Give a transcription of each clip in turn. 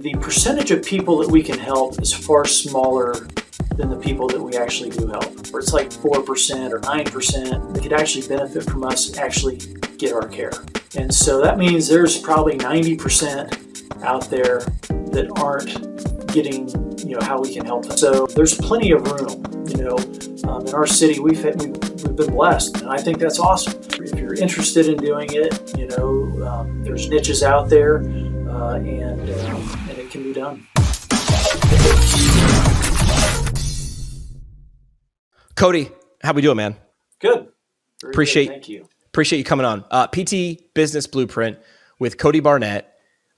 The percentage of people that we can help is far smaller than the people that we actually do help. Where it's like 4% or 9% that could actually benefit from us actually get our care. And so that means there's probably 90% out there that aren't getting, how we can help them. So there's plenty of room, in our city. We've been blessed, and I think that's awesome. If you're interested in doing it, there's niches out there, and it can be done. Cody, how we doing, man? Good. Appreciate good. Thank you. Appreciate you coming on. PT Business Blueprint with Cody Barnett.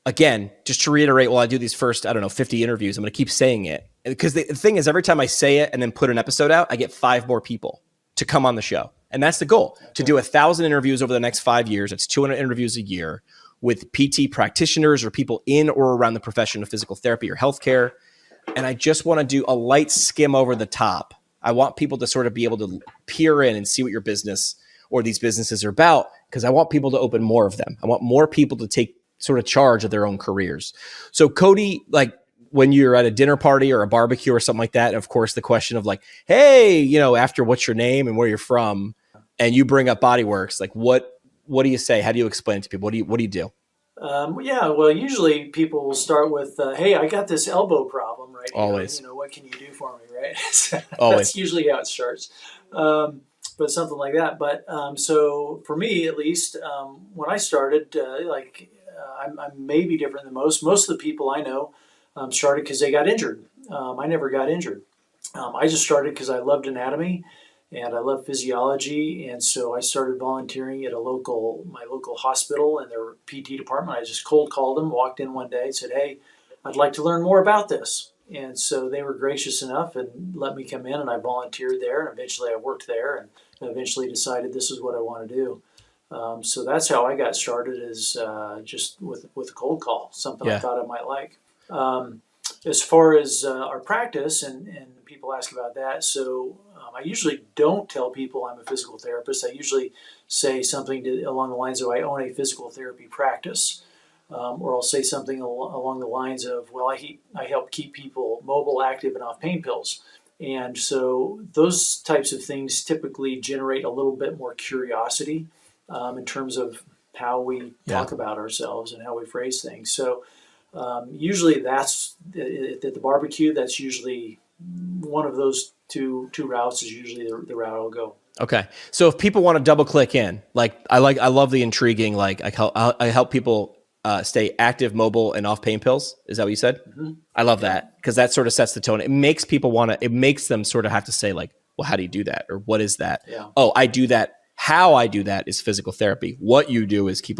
Again, just to reiterate, while I do these first, 50 interviews, I'm going to keep saying it. Because the thing is, every time I say it and then put an episode out, I get 5 more people to come on the show. And that's the goal, to do 1,000 interviews over the next 5 years. It's 200 interviews a year with PT practitioners or people in or around the profession of physical therapy or healthcare. And I just want to do a light skim over the top. I want people to sort of be able to peer in and see what your business or these businesses are about, because I want people to open more of them. I want more people to take sort of charge of their own careers. So Cody, like when you're at a dinner party or a barbecue or something like that, of course, the question of like, hey, after what's your name and where you're from, and you bring up Bodyworks, like what do you say? How do you explain it to people? What do you do? Usually people will start with, hey, I got this elbow problem right now. Always. What can you do for me, right? So Always. That's usually how it starts. But something like that. But so for me, at least, when I started, I'm maybe different than most. Most of the people I know started because they got injured. I never got injured. I just started because I loved anatomy and I love physiology, and so I started volunteering at my local hospital and their PT department. I just cold called them, walked in one day and said, hey, I'd like to learn more about this. And so they were gracious enough and let me come in, and I volunteered there, and eventually I worked there, and eventually decided this is what I want to do. So that's how I got started, is just with a cold call, something I thought I might like. As far as our practice, and people ask about that, so I usually don't tell people I'm a physical therapist. I usually say something along the lines of, I own a physical therapy practice. Or I'll say something along the lines of, well, I help keep people mobile, active, and off pain pills. And so those types of things typically generate a little bit more curiosity in terms of how we talk about ourselves and how we phrase things. So usually that's at the barbecue. That's usually one of those two routes is usually the route I'll go. Okay. So if people want to double click in, I love the intriguing, I help people stay active, mobile, and off pain pills. Is that what you said? Mm-hmm. I love that, because that sort of sets the tone. It makes people it makes them sort of have to say, like, well, how do you do that? Or what is that? Yeah. Oh, I do that. How I do that is physical therapy. What you do is keep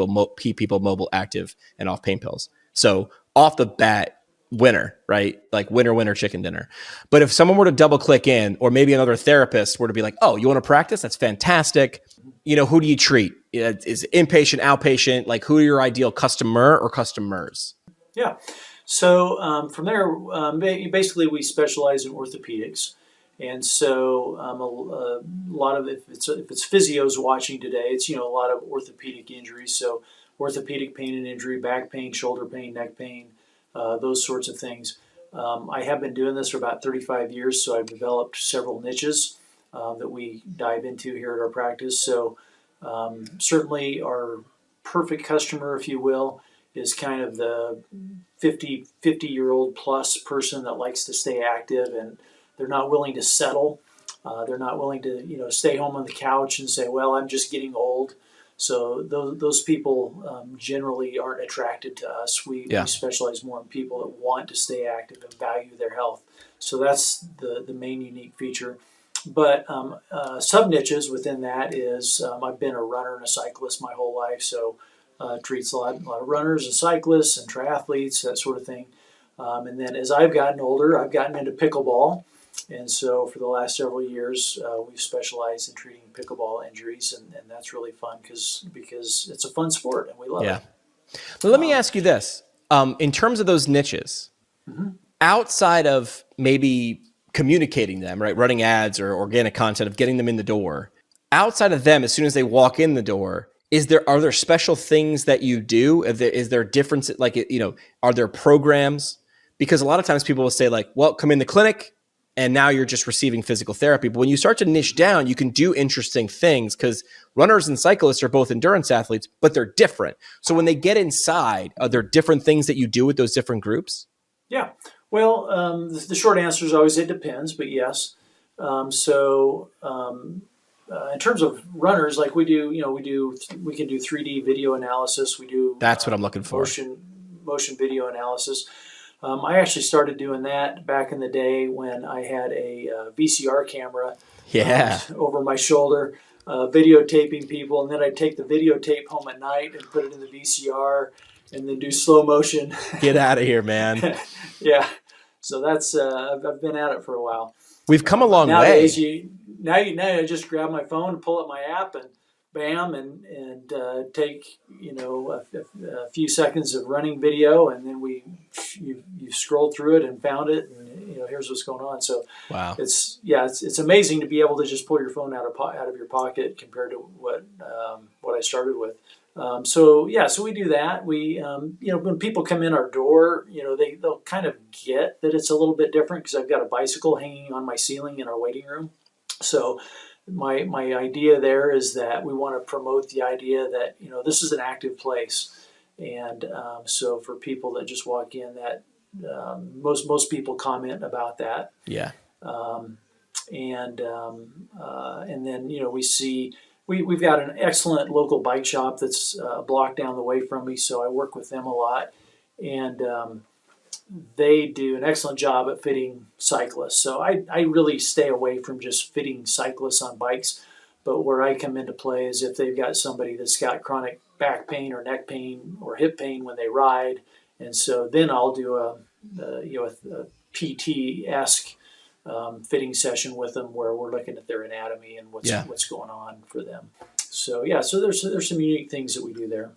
people mobile, active, and off pain pills. So off the bat, winner, right? Like winner, chicken dinner. But if someone were to double click in, or maybe another therapist were to be like, oh, you want to practice? That's fantastic. Who do you treat? Is it inpatient, outpatient? Like, who are your ideal customer or customers? Yeah. So from there, basically we specialize in orthopedics. And so a lot of, if it's physios watching today, it's, a lot of orthopedic injuries. So orthopedic pain and injury, back pain, shoulder pain, neck pain, those sorts of things. I have been doing this for about 35 years, so I've developed several niches that we dive into here at our practice. So certainly our perfect customer, if you will, is kind of the 50-year-old plus person that likes to stay active, and they're not willing to settle. They're not willing to stay home on the couch and say, well, I'm just getting old. So those people generally aren't attracted to us. We specialize more in people that want to stay active and value their health. So that's the main unique feature. But sub niches within that is I've been a runner and a cyclist my whole life, so treats a lot of runners and cyclists and triathletes, that sort of thing. And then as I've gotten older, I've gotten into pickleball. And so for the last several years, we've specialized in treating pickleball injuries, and that's really fun because it's a fun sport and we love it. Well, let me ask you this. In terms of those niches, outside of maybe communicating them, right, running ads or organic content of getting them in the door, outside of them, as soon as they walk in the door, are there special things that you do? Is there difference? Like, are there programs? Because a lot of times people will say like, well, come in the clinic and now you're just receiving physical therapy. But when you start to niche down, you can do interesting things because runners and cyclists are both endurance athletes, but they're different. So when they get inside, are there different things that you do with those different groups? Yeah. Well, the short answer is always it depends, but yes. In terms of runners, like we can do 3D video analysis. We do That's what I'm looking for. Motion video analysis. I actually started doing that back in the day when I had a VCR camera over my shoulder, videotaping people, and then I'd take the videotape home at night and put it in the VCR and then do slow motion. Get out of here, man. Yeah. So that's I've been at it for a while. We've come a long Nowadays, way. Now I just grab my phone and pull up my app and bam and take a few seconds of running video, and then you scrolled through it and found it, and here's what's going on. So wow, it's amazing to be able to just pull your phone out of your pocket compared to what I started with. So we do that. We when people come in our door, they'll kind of get that it's a little bit different because I've got a bicycle hanging on my ceiling in our waiting room. So my idea there is that we want to promote the idea that this is an active place, and so for people that just walk in, that most people comment about that. Yeah. And then we see we've got an excellent local bike shop that's a block down the way from me, so I work with them a lot, and they do an excellent job at fitting cyclists. So I really stay away from just fitting cyclists on bikes, but where I come into play is if they've got somebody that's got chronic back pain or neck pain or hip pain when they ride, and so then I'll do a PT-esque fitting session with them where we're looking at their anatomy and what's going on for them. So there's some unique things that we do there.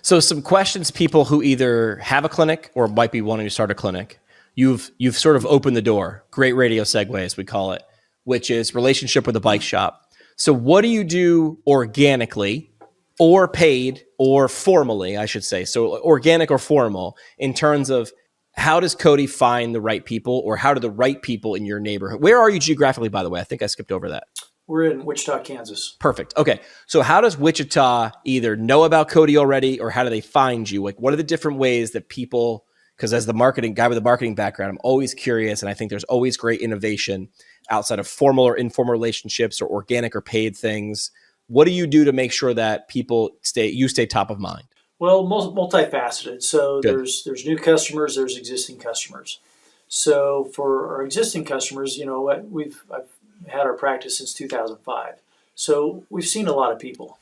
So some questions people who either have a clinic or might be wanting to start a clinic. You've sort of opened the door. Great radio segue, as we call it, which is relationship with a bike shop. So what do you do organically or paid or formally, I should say? So organic or formal in terms of how does Cody find the right people, or how do the right people in your neighborhood? Where are you geographically, by the way? I think I skipped over that. We're in Wichita, Kansas. Perfect. Okay. So how does Wichita either know about Cody already, or how do they find you? Like, what are the different ways that people, because as the marketing guy with a marketing background, I'm always curious, and I think there's always great innovation outside of formal or informal relationships or organic or paid things. What do you do to make sure that you stay top of mind? Well, multifaceted. So Good. there's new customers, there's existing customers. So for our existing customers, I've had our practice since 2005. So we've seen a lot of people,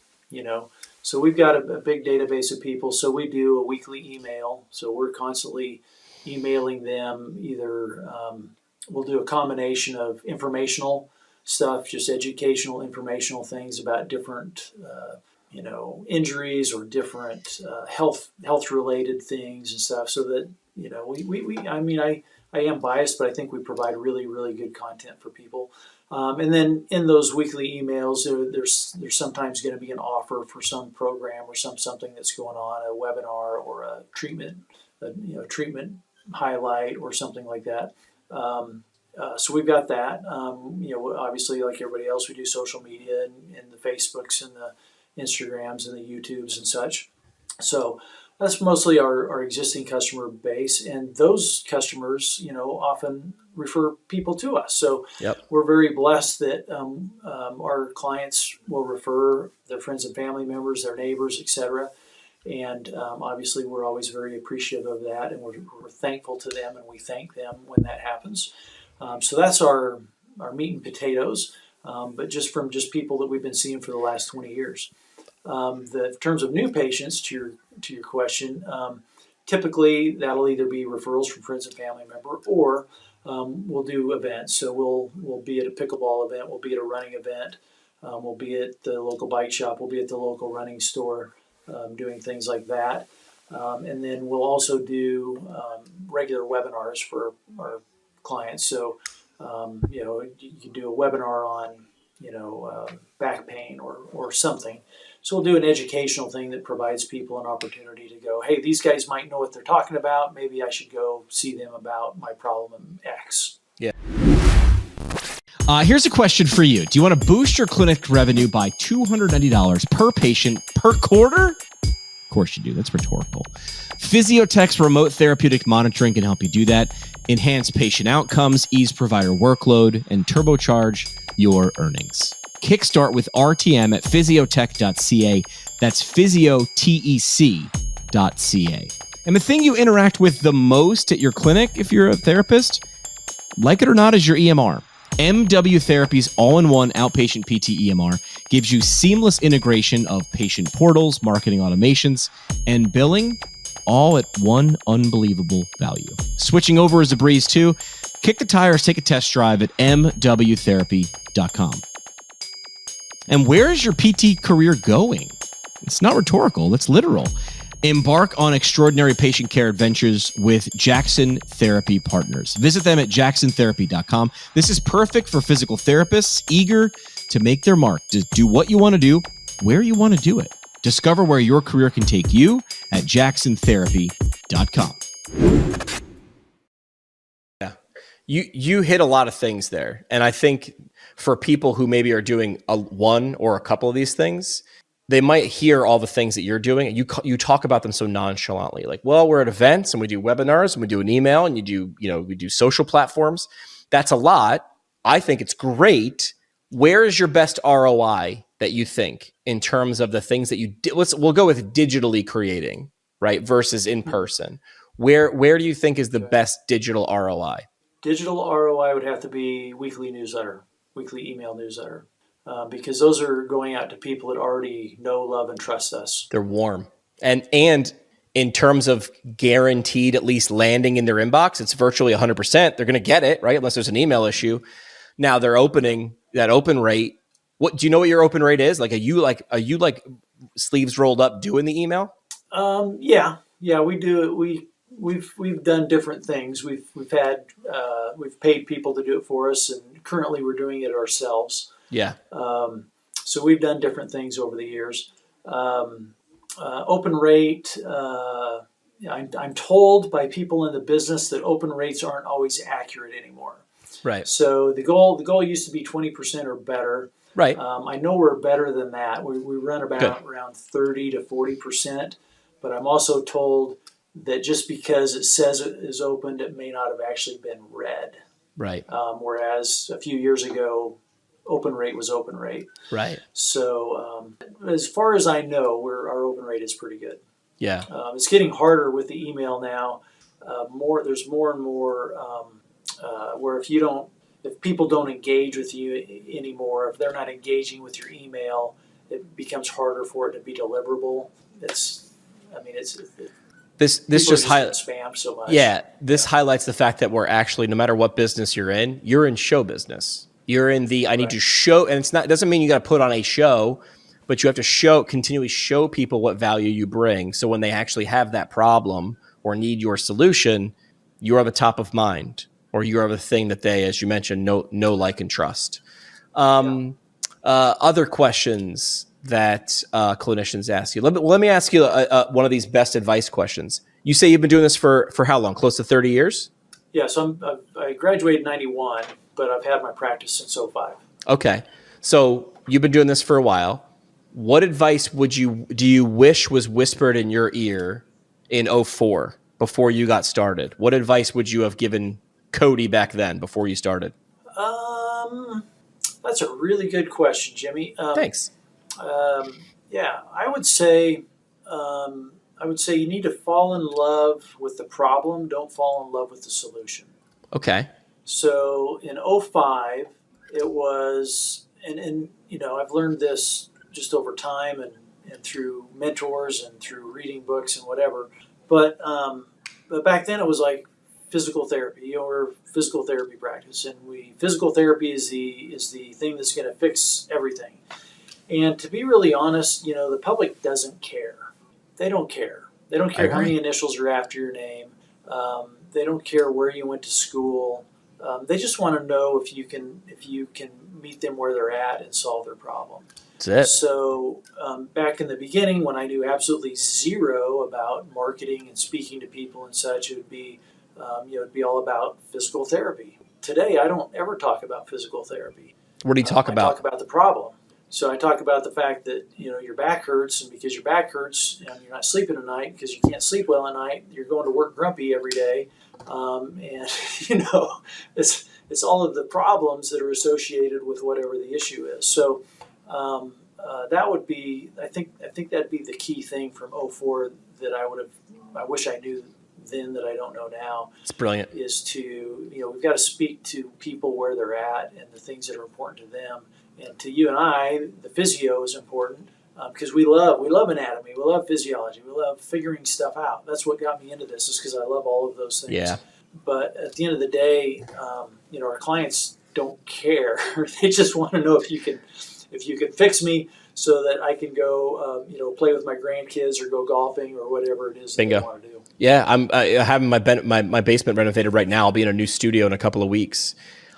So we've got a big database of people. So we do a weekly email. So we're constantly emailing them. Either we'll do a combination of informational stuff, just educational, informational things about different injuries or different health related things and stuff, so that I am biased, but I think we provide really, really good content for people. And then in those weekly emails, there's sometimes going to be an offer for some program or something that's going on, a webinar or a treatment highlight or something like that. So we've got that. Obviously, like everybody else, we do social media and the Facebooks and the Instagrams and the YouTubes and such. So that's mostly our existing customer base, and those customers, often refer people to us. So We're very blessed that our clients will refer their friends and family members, their neighbors, etc. And obviously, we're always very appreciative of that, and we're thankful to them, and we thank them when that happens. So that's our meat and potatoes, but just people that we've been seeing for the last 20 years. In terms of new patients, to your question, typically that'll either be referrals from friends and family member, or we'll do events. So we'll be at a pickleball event, we'll be at a running event, we'll be at the local bike shop, we'll be at the local running store, doing things like that. And then we'll also do regular webinars for our clients. So you can do a webinar on back pain or something. So we'll do an educational thing that provides people an opportunity to go, hey, these guys might know what they're talking about. Maybe I should go see them about my problem X. Yeah. Here's a question for you. Do you want to boost your clinic revenue by $290 per patient per quarter? Of course you do. That's rhetorical. Physiotech's remote therapeutic monitoring can help you do that, enhance patient outcomes, ease provider workload, and turbocharge your earnings. Kickstart with RTM at physiotech.ca. That's physiotech.ca. And the thing you interact with the most at your clinic, if you're a therapist, like it or not, is your EMR. MW Therapy's all-in-one outpatient PT EMR gives you seamless integration of patient portals, marketing automations, and billing, all at one unbelievable value. Switching over is a breeze too. Kick the tires, take a test drive at mwtherapy.com. And where is your PT career going? It's not rhetorical, it's literal. Embark on extraordinary patient care adventures with Jackson Therapy Partners. Visit them at jacksontherapy.com. This is perfect for physical therapists eager to make their mark, to do what you want to do, where you want to do it. Discover where your career can take you at jacksontherapy.com. Yeah. You hit a lot of things there. And I think for people who maybe are doing one or a couple of these things, they might hear all the things that you're doing and you talk about them so nonchalantly. Like, well, we're at events and we do webinars and we do an email and we do social platforms. That's a lot. I think it's great. Where is your best ROI that you think in terms of the things that you did? We'll go with digitally creating, right? Versus in person. Where do you think is the best digital ROI? Digital ROI would have to be weekly email newsletter. Because those are going out to people that already know, love, and trust us. They're warm. And in terms of guaranteed at least landing in their inbox, it's virtually 100%. They're going to get it, right? Unless there's an email issue. Now they're opening that open rate. What do you know what your open rate is? Like, are you sleeves rolled up doing the email? Yeah, we do it. We've done different things. We've paid people to do it for us, and currently we're doing it ourselves. Yeah. So we've done different things over the years. Open rate, I'm told by people in the business that open rates aren't always accurate anymore. Right. So the goal used to be 20% or better. Right. I know we're better than that. We run around 30 to 40%, but I'm also told that just because it says it is opened, it may not have actually been read. Right. Whereas a few years ago, open rate was open rate. Right. So as far as I know, our open rate is pretty good. Yeah. It's getting harder with the email now. There's more and more where if people don't engage with you anymore, if they're not engaging with your email, it becomes harder for it to be deliverable. This just highlights spam so much. Yeah, this highlights the fact that we're actually, no matter what business you're in show business. You're in the I need to show, and it doesn't mean you got to put on a show, but you have to continually show people what value you bring. So when they actually have that problem or need your solution, you are the top of mind, or you are the thing that they, as you mentioned, know, like, and trust. Other questions that clinicians ask you. Let me ask you one of these best advice questions. You say you've been doing this for how long? Close to 30 years? Yeah, so I graduated in 91, but I've had my practice since 05. Okay. So you've been doing this for a while. What advice do you wish was whispered in your ear in 04 before you got started? What advice would you have given Cody back then before you started? That's a really good question, Jimmy. Thanks. Yeah, I would say you need to fall in love with the problem. Don't fall in love with the solution. Okay. So in 05, it was, and I've learned this just over time and through mentors and through reading books and whatever. But back then it was like physical therapy or physical therapy practice, and physical therapy is the thing that's going to fix everything. And to be really honest, the public doesn't care. They don't care. They don't care how many initials are after your name. They don't care where you went to school. They just want to know if you can meet them where they're at and solve their problem. That's it. So back in the beginning, when I knew absolutely zero about marketing and speaking to people and such, it would be it'd be all about physical therapy. Today, I don't ever talk about physical therapy. What do you talk I about? talk about the problem. So I talk about the fact that your back hurts, and because your back hurts, and you're not sleeping at night because you can't sleep well at night. You're going to work grumpy every day, and it's all of the problems that are associated with whatever the issue is. So that would be, I think that'd be the key thing from '04 that I wish I knew then that I don't know now. It's brilliant. Is to we've got to speak to people where they're at and the things that are important to them. And to you and I, the physio is important because we love anatomy, we love physiology, we love figuring stuff out. That's what got me into this, is because I love all of those things. Yeah. But at the end of the day, our clients don't care. They just want to know if you can fix me so that I can go play with my grandkids or go golfing or whatever it is that they want to do. Yeah, I'm having my basement renovated right now. I'll be in a new studio in a couple of weeks.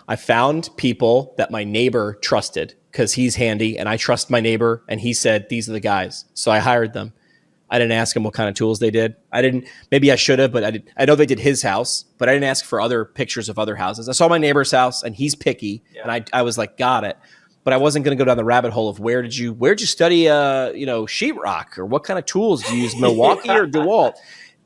I found people that my neighbor trusted because he's handy, and I trust my neighbor, and he said, these are the guys. So I hired them. I didn't ask them what kind of tools they did. Maybe I should have, but I did. I know they did his house, but I didn't ask for other pictures of other houses. I saw my neighbor's house, and he's picky, and I was like, got it. But I wasn't going to go down the rabbit hole of where'd you study, sheetrock, or what kind of tools do you use, Milwaukee or DeWalt?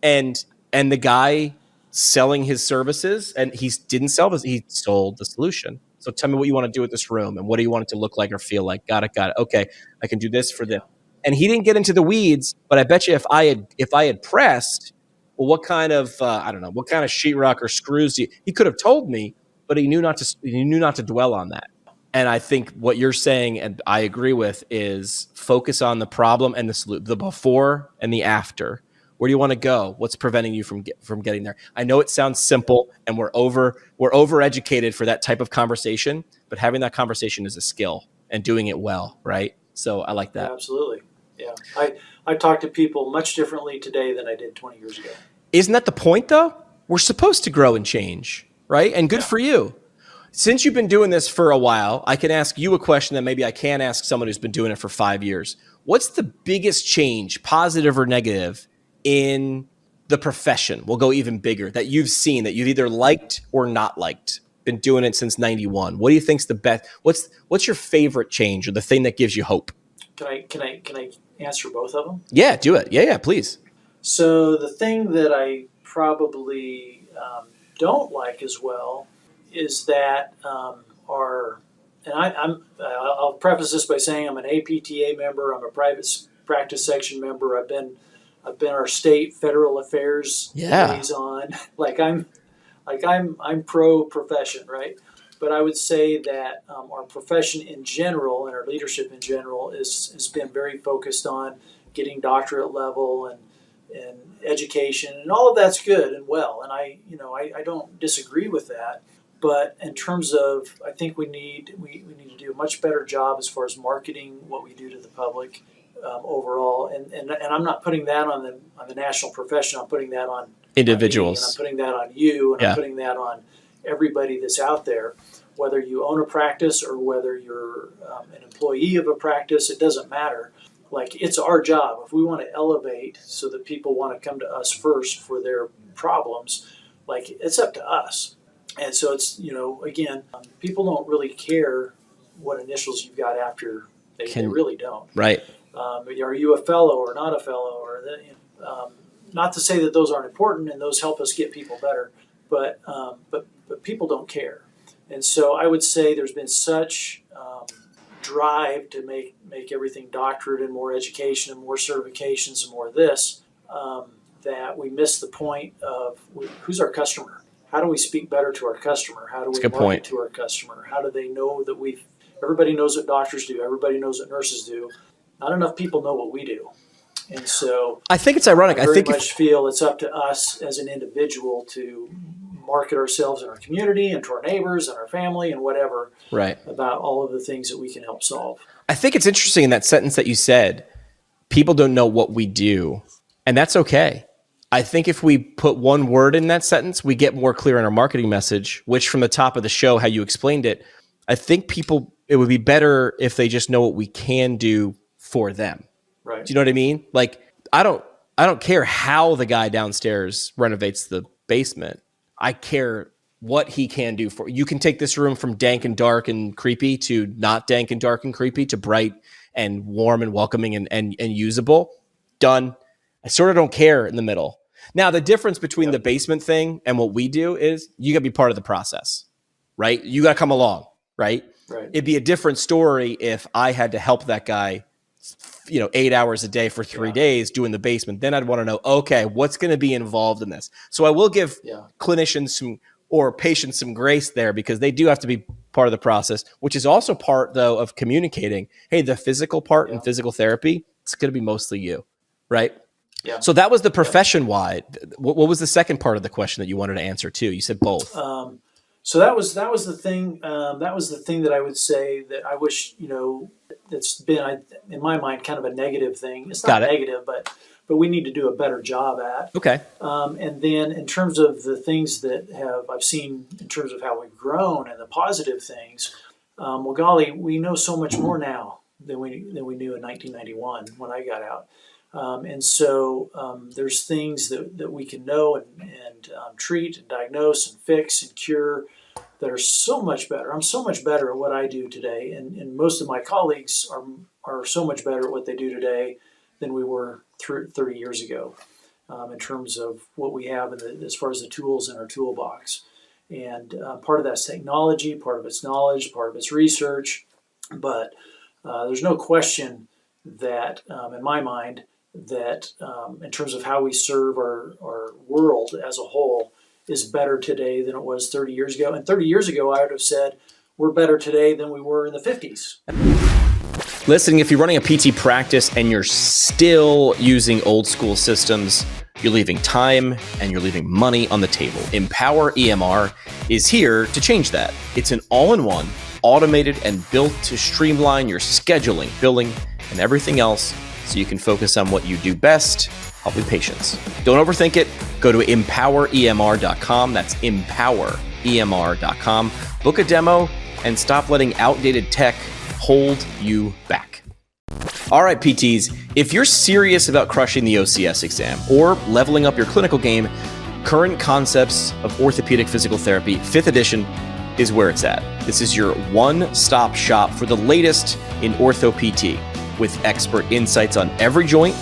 And the guy selling his services, and he didn't sell this, he sold the solution. So tell me what you want to do with this room, and what do you want it to look like or feel like? Got it. Okay, I can do this for them. And he didn't get into the weeds, but I bet you if I had pressed, well, what kind of sheetrock or screws he could have told me, but he knew not to dwell on that. And I think what you're saying, and I agree with, is focus on the problem and the before and the after. Where do you want to go? What's preventing you from getting there? I know it sounds simple, and we're overeducated for that type of conversation, but having that conversation is a skill, and doing it well, right? So I like that. Yeah, absolutely. Yeah. I talk to people much differently today than I did 20 years ago. Isn't that the point, though? We're supposed to grow and change, right? And good for you. Since you've been doing this for a while, I can ask you a question that maybe I can't ask someone who's been doing it for 5 years. What's the biggest change, positive or negative, in the profession? We'll go even bigger, that you've seen, that you've either liked or not liked. Been doing it since '91. What do you think's the best? What's your favorite change, or the thing that gives you hope? Can I answer both of them? Yeah, do it. Yeah, please. So the thing that I probably don't like as well is that I'll preface this by saying I'm an APTA member. I'm a private practice section member. I've been our state federal affairs liaison. I'm pro profession, right? But I would say that our profession in general and our leadership in general has been very focused on getting doctorate level and education, and all of that's good and well. And I don't disagree with that. But in terms of, I think we need to do a much better job as far as marketing what we do to the public overall. And I'm not putting that on the national profession. I'm putting that on individuals. Me, and I'm putting that on you, and I'm putting that on everybody that's out there. Whether you own a practice or whether you're an employee of a practice, it doesn't matter. Like, it's our job. If we want to elevate so that people want to come to us first for their problems, like, it's up to us. And so it's, again, people don't really care what initials you've got after. They really don't. Right. Are you a fellow or not a fellow? Or not to say that those aren't important, and those help us get people better, but people don't care. And so I would say there's been such drive to make everything doctorate and more education and more certifications and more of this that we miss the point of who's our customer. How do we speak better to our customer? How do we market to our customer? How do they know that everybody knows what doctors do. Everybody knows what nurses do. Not enough people know what we do. And so I think it's ironic. I very much feel it's up to us as an individual to market ourselves in our community and to our neighbors and our family and whatever about all of the things that we can help solve. I think it's interesting in that sentence that you said, people don't know what we do, and that's okay. I think if we put one word in that sentence, we get more clear in our marketing message, which from the top of the show, how you explained it, I think it would be better if they just know what we can do for them. Right. Do you know what I mean? Like, I don't care how the guy downstairs renovates the basement. I care what he can do for you. Can take this room from dank and dark and creepy to not dank and dark and creepy to bright and warm and welcoming and usable. Done. I sort of don't care in the middle. Now, the difference between the basement thing and what we do is you got to be part of the process, right? You got to come along, right? Right. It'd be a different story if I had to help that guy, 8 hours a day for 3 days doing the basement. Then I'd want to know, okay, what's going to be involved in this? So I will give clinicians or patients some grace there because they do have to be part of the process, which is also part, though, of communicating. Hey, the physical part in physical therapy, it's going to be mostly you, right? Yeah. So that was the profession-wide. What was the second part of the question that you wanted to answer too? You said both. So that was the thing. That was the thing that I would say that I wish that's been in my mind kind of a negative thing. It's not negative, but we need to do a better job at. Okay. And then in terms of the things that I've seen in terms of how we've grown and the positive things, well, golly, we know so much more now than we knew in 1991 when I got out. And so there's things that we can know and treat and diagnose and fix and cure that are so much better. I'm so much better at what I do today, and most of my colleagues are so much better at what they do today than we were 30 years ago in terms of what we have as far as the tools in our toolbox. And part of that's technology, part of it's knowledge, part of it's research. But there's no question that, in my mind, that in terms of how we serve our world as a whole is better today than it was 30 years ago. And 30 years ago, I would have said we're better today than we were in the 50s. Listen, if you're running a PT practice and you're still using old school systems, you're leaving time and you're leaving money on the table. Empower EMR is here to change that. It's an all-in-one, automated and built to streamline your scheduling, billing, and everything else so you can focus on what you do best, helping patients. Don't overthink it. Go to empoweremr.com. That's empoweremr.com. Book a demo and stop letting outdated tech hold you back. All right, PTs, if you're serious about crushing the OCS exam or leveling up your clinical game, Current Concepts of Orthopedic Physical Therapy, 5th edition, is where it's at. This is your one-stop shop for the latest in ortho PT, with expert insights on every joint,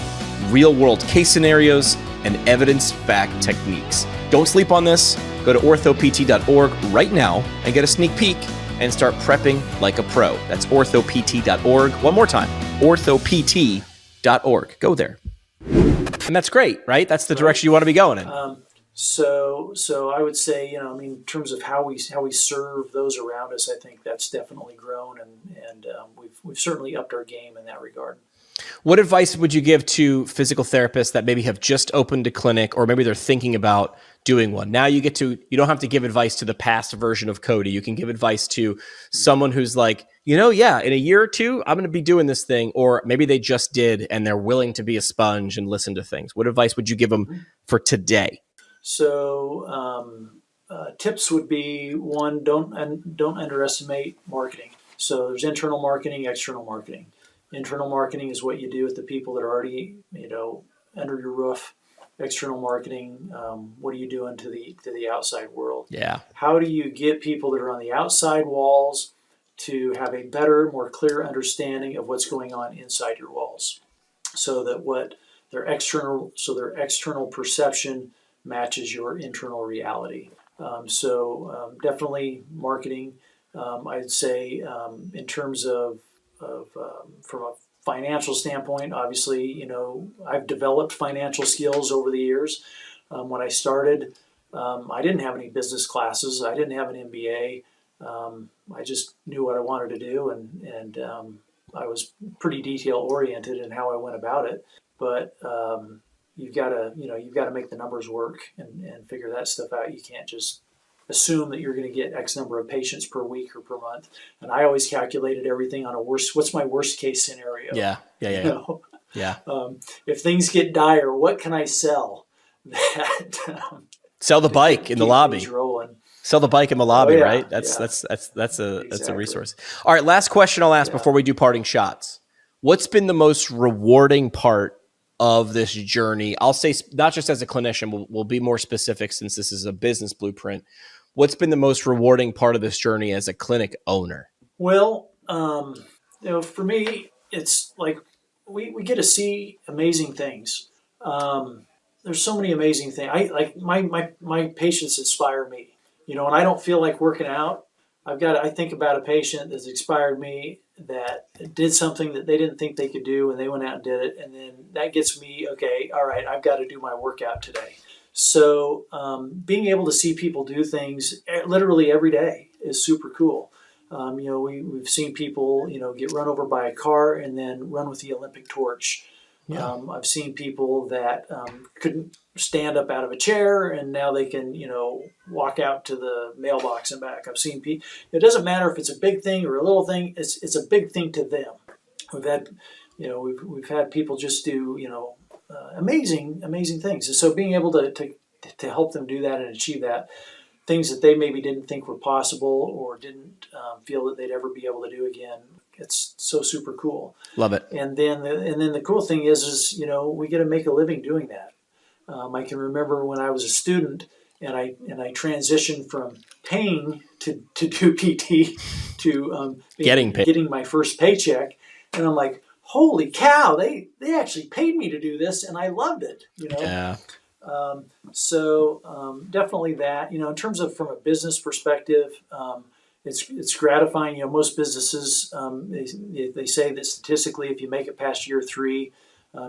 real-world case scenarios, and evidence-backed techniques. Don't sleep on this. Go to orthopt.org right now and get a sneak peek and start prepping like a pro. That's orthopt.org. One more time, orthopt.org. Go there. And that's great, right? That's the direction you want to be going in. So I would say, in terms of how we serve those around us, I think that's definitely grown, and we've certainly upped our game in that regard. What advice would you give to physical therapists that maybe have just opened a clinic, or maybe they're thinking about doing one? Now you don't have to give advice to the past version of Cody. You can give advice to someone who's like, in a year or two, I'm going to be doing this thing, or maybe they just did and they're willing to be a sponge and listen to things. What advice would you give them for today? So tips would be, one, don't underestimate marketing. So there's internal marketing, external marketing. Internal marketing is what you do with the people that are already, under your roof. External marketing, what are you doing to the outside world? Yeah. How do you get people that are on the outside walls to have a better, more clear understanding of what's going on inside your walls, so that their external perception matches your internal reality. Definitely marketing. I'd say in terms of from a financial standpoint, obviously, I've developed financial skills over the years. When I started, I didn't have any business classes. I didn't have an MBA. I just knew what I wanted to do, and I was pretty detail oriented in how I went about it. But you've got to make the numbers work and figure that stuff out. You can't just assume that you're going to get X number of patients per week or per month. And I always calculated everything on what's my worst case scenario? Yeah. If things get dire, what can I sell that Sell the bike in the keep lobby. things rolling. Sell the bike in the lobby, yeah, right? That's a Exactly. resource. All right, last question I'll ask before we do parting shots. What's been the most rewarding part of this journey? I'll say not just as a clinician, we'll be more specific since this is a business blueprint. What's been the most rewarding part of this journey as a clinic owner? Well, for me, it's like we get to see amazing things. There's so many amazing things. I like my patients inspire me. When I don't feel like working out, I think about a patient that's inspired me, that did something that they didn't think they could do, and they went out and did it, and then that gets me, okay, all right, I've got to do my workout today. So being able to see people do things literally every day is super cool. We've seen people, get run over by a car and then run with the Olympic torch. Yeah. I've seen people that couldn't stand up out of a chair, and now they can, walk out to the mailbox and back. I've seen people. It doesn't matter if it's a big thing or a little thing. It's a big thing to them. We've had, we've had people just do, amazing things. And so being able to help them do that and achieve that, things that they maybe didn't think were possible or didn't feel that they'd ever be able to do again, it's so super cool. Love it. And then the cool thing is we get to make a living doing that. I can remember when I was a student and I transitioned from paying to do PT to getting my first paycheck, and I'm like, holy cow, they actually paid me to do this, and I loved it. Yeah. Definitely that. In terms of from a business perspective, it's gratifying. Most businesses they say that statistically, if you make it past year 3,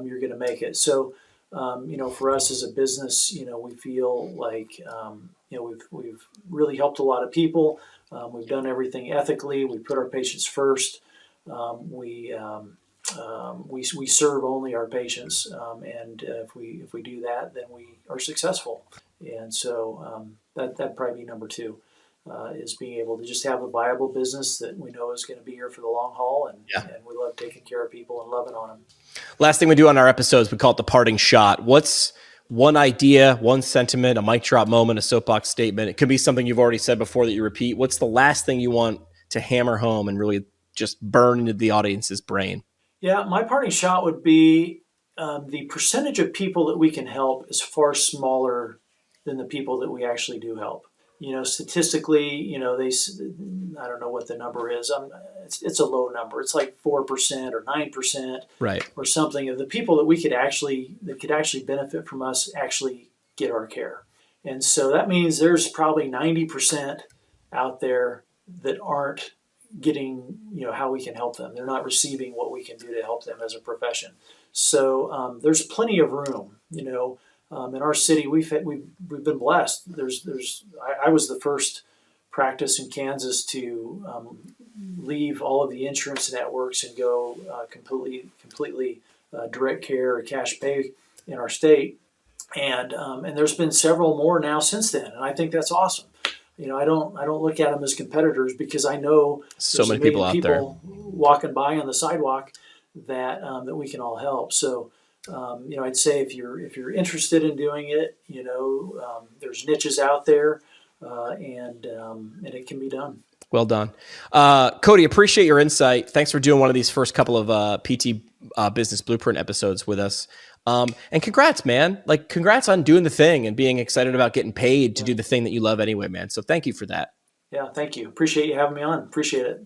you're going to make it. So, for us as a business, we feel like we've really helped a lot of people. We've done everything ethically. We put our patients first. We serve only our patients, and if we do that, then we are successful. And so that'd probably be number 2. Is being able to just have a viable business that we know is going to be here for the long haul, and we love taking care of people and loving on them. Last thing we do on our episodes, we call it the parting shot. What's one idea, one sentiment, a mic drop moment, a soapbox statement? It could be something you've already said before that you repeat. What's the last thing you want to hammer home and really just burn into the audience's brain? Yeah, my parting shot would be the percentage of people that we can help is far smaller than the people that we actually do help. Statistically, I don't know what the number is. It's a low number. It's like 4% or 9%, right, or something of the people that could actually benefit from us actually get our care. And so that means there's probably 90% out there that aren't getting, how we can help them. They're not receiving what we can do to help them as a profession. So there's plenty of room, in our city. We've been blessed. I was the first practice in Kansas to leave all of the insurance networks and go completely direct care or cash pay in our state, and there's been several more now since then, and I think that's awesome. I don't look at them as competitors, because I know so many people out there walking by on the sidewalk that we can all help. So. I'd say if you're interested in doing it, there's niches out there, and it can be done. Well done. Cody, appreciate your insight. Thanks for doing one of these first couple of PT Business Blueprint episodes with us. And congrats, man. Congrats on doing the thing and being excited about getting paid to do the thing that you love anyway, man. So thank you for that. Yeah, thank you. Appreciate you having me on. Appreciate it.